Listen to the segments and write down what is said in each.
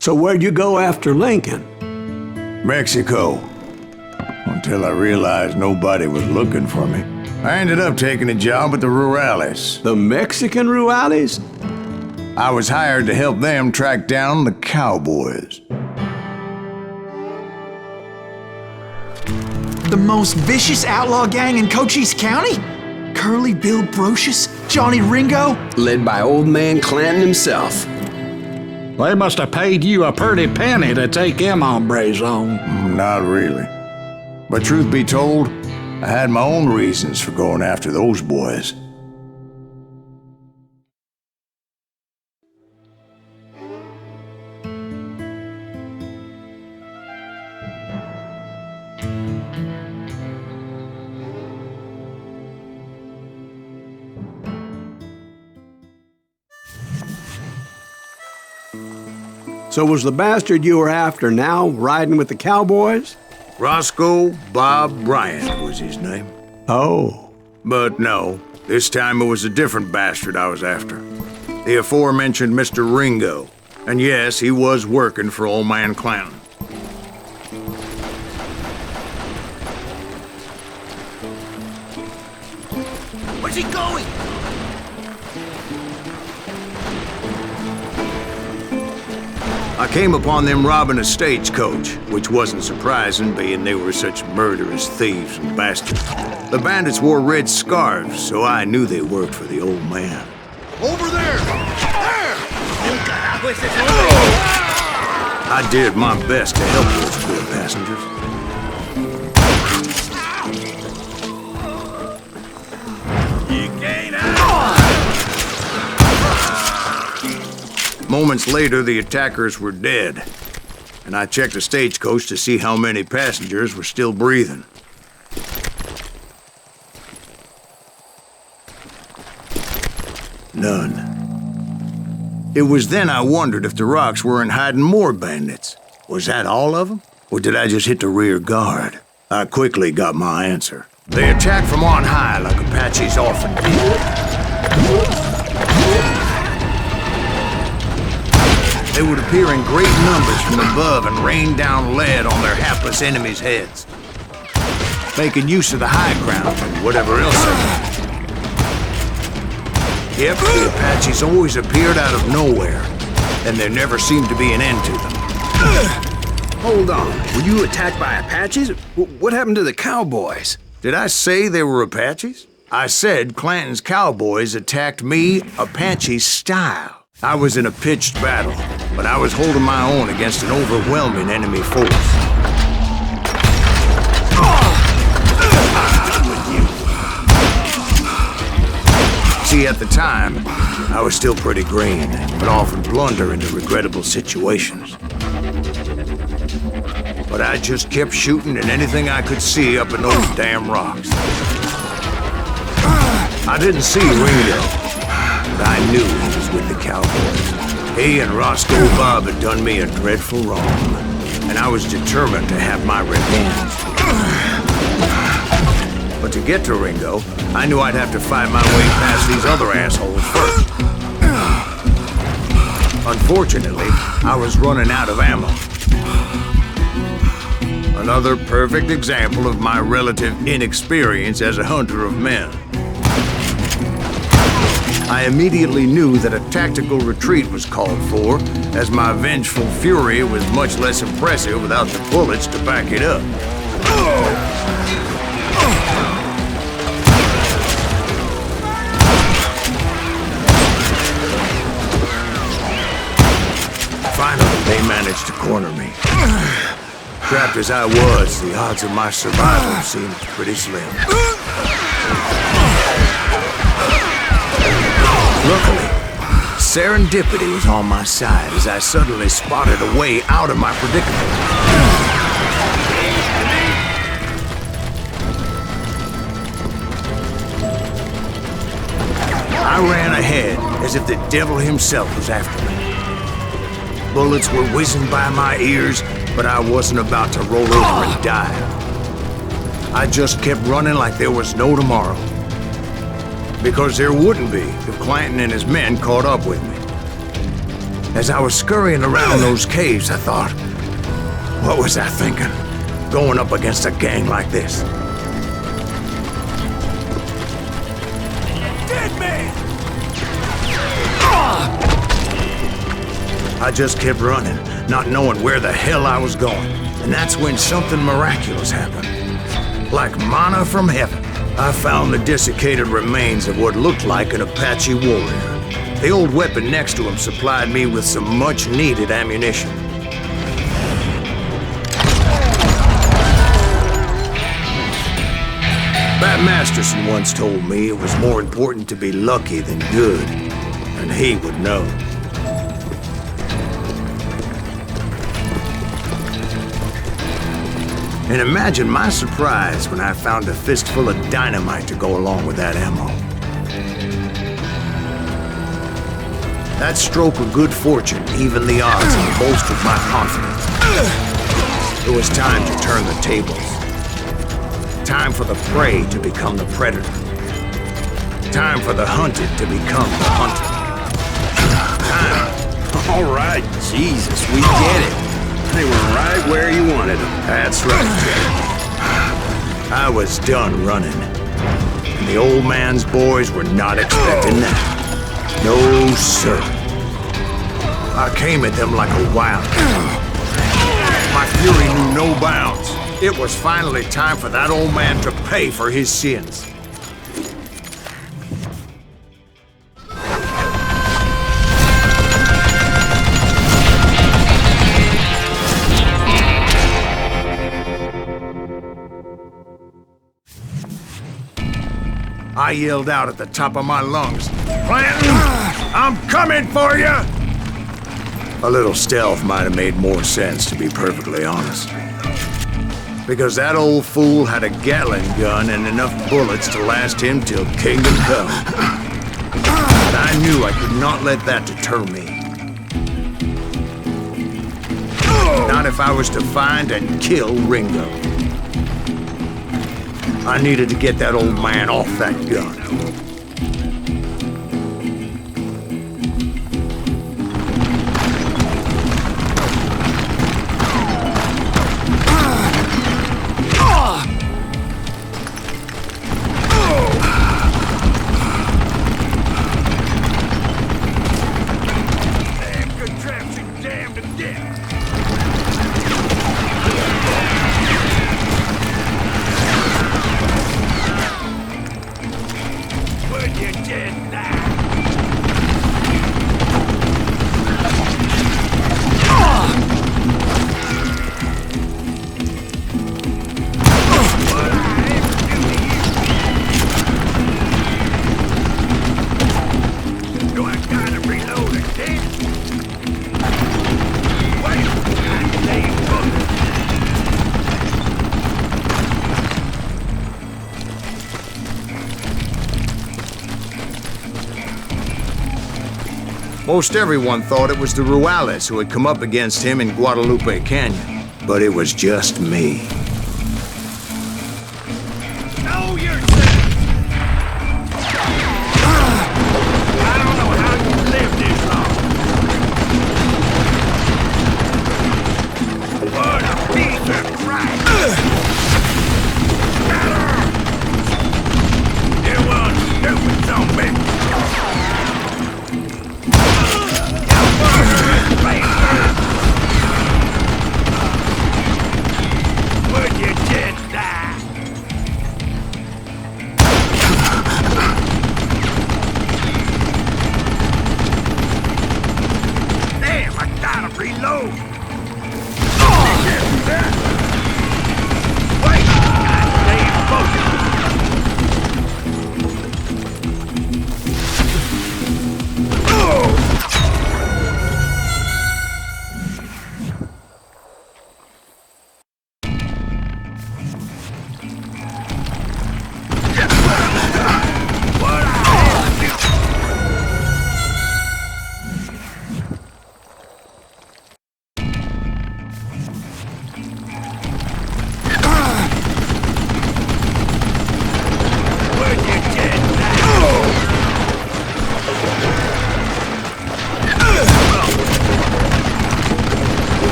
So where'd you go after Lincoln? Mexico. Until I realized nobody was looking for me. I ended up taking a job at the Rurales. The Mexican Rurales? I was hired to help them track down the cowboys. The most vicious outlaw gang in Cochise County? Curly Bill Brocious? Johnny Ringo? Led by old man Clanton himself. They must have paid you a pretty penny to take them hombres on. Not really. But truth be told, I had my own reasons for going after those boys. So was the bastard you were after now riding with the cowboys? Roscoe Bob Bryant was his name. Oh. But no, this time it was a different bastard I was after. The aforementioned Mr. Ringo. And yes, he was working for old man Clanton. Where's he going? I came upon them robbing a stagecoach, which wasn't surprising, being they were such murderous thieves and bastards. The bandits wore red scarves, so I knew they worked for the old man. Over there! There! I did my best to help those poor passengers. Moments later, the attackers were dead, and I checked the stagecoach to see how many passengers were still breathing. None. It was then I wondered if the rocks weren't hiding more bandits. Was that all of them? Or did I just hit the rear guard? I quickly got my answer. They attacked from on high like Apaches often do. They would appear in great numbers from above and rain down lead on their hapless enemies' heads, making use of the high ground and whatever else they had. Yep, the Apaches always appeared out of nowhere, and there never seemed to be an end to them. Hold on, were you attacked by Apaches? What happened to the cowboys? Did I say they were Apaches? I said Clanton's cowboys attacked me Apache style. I was in a pitched battle, but I was holding my own against an overwhelming enemy force. See, at the time, I was still pretty green, but often blunder into regrettable situations. But I just kept shooting at anything I could see up in those damn rocks. I didn't see Ringo, but I knew he was with the cowboys. He and Roscoe Bob had done me a dreadful wrong, and I was determined to have my revenge. But to get to Ringo, I knew I'd have to fight my way past these other assholes first. Unfortunately, I was running out of ammo. Another perfect example of my relative inexperience as a hunter of men. I immediately knew that a tactical retreat was called for, as my vengeful fury was much less impressive without the bullets to back it up. Finally, they managed to corner me. Trapped as I was, the odds of my survival seemed pretty slim. Luckily, serendipity was on my side as I suddenly spotted a way out of my predicament. I ran ahead as if the devil himself was after me. Bullets were whizzing by my ears, but I wasn't about to roll over and die. I just kept running like there was no tomorrow. Because there wouldn't be if Clanton and his men caught up with me. As I was scurrying around those caves, I thought, what was I thinking? Going up against a gang like this. Dead man! I just kept running, not knowing where the hell I was going. And that's when something miraculous happened. Like manna from heaven, I found the desiccated remains of what looked like an Apache warrior. The old weapon next to him supplied me with some much-needed ammunition. Bat Masterson once told me it was more important to be lucky than good, and he would know. And imagine my surprise when I found a fistful of dynamite to go along with that ammo. That stroke of good fortune evened the odds and bolstered my confidence. It was time to turn the tables. Time for the prey to become the predator. Time for the hunted to become the hunted. Time. All right, Jesus, we get it. They were right where you wanted them. That's right, Jack. I was done running. And the old man's boys were not expecting that. No, sir. I came at them like a wildcat. My fury knew no bounds. It was finally time for that old man to pay for his sins. I yelled out at the top of my lungs, "Clanton, I'm coming for you!" A little stealth might have made more sense, to be perfectly honest. Because that old fool had a Gatling gun and enough bullets to last him till kingdom come. But I knew I could not let that deter me. Not if I was to find and kill Ringo. I needed to get that old man off that gun. Most everyone thought it was the Ruales who had come up against him in Guadalupe Canyon, but it was just me. Know yourself! I don't know how you lived this long. What a piece of crap! You one stupid zombie! Would you just die? Damn, I gotta reload. Wait, goddamn focus.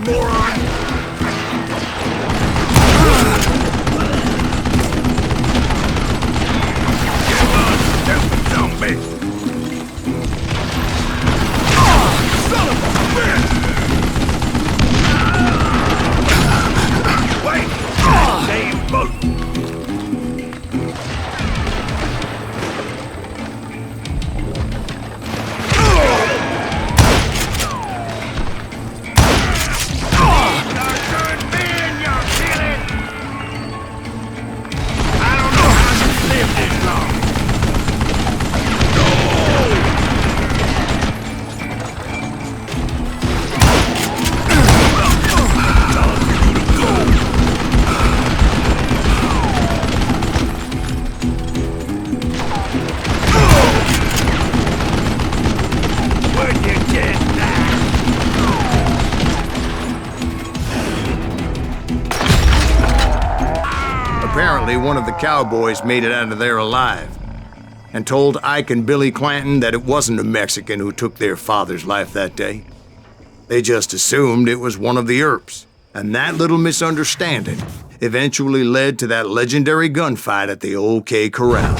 moron! Come on, stupid zombie! Son of a bitch! Wait! Stay in both! Apparently, one of the cowboys made it out of there alive and told Ike and Billy Clanton that it wasn't a Mexican who took their father's life that day. They just assumed it was one of the Earps, and that little misunderstanding eventually led to that legendary gunfight at the OK Corral.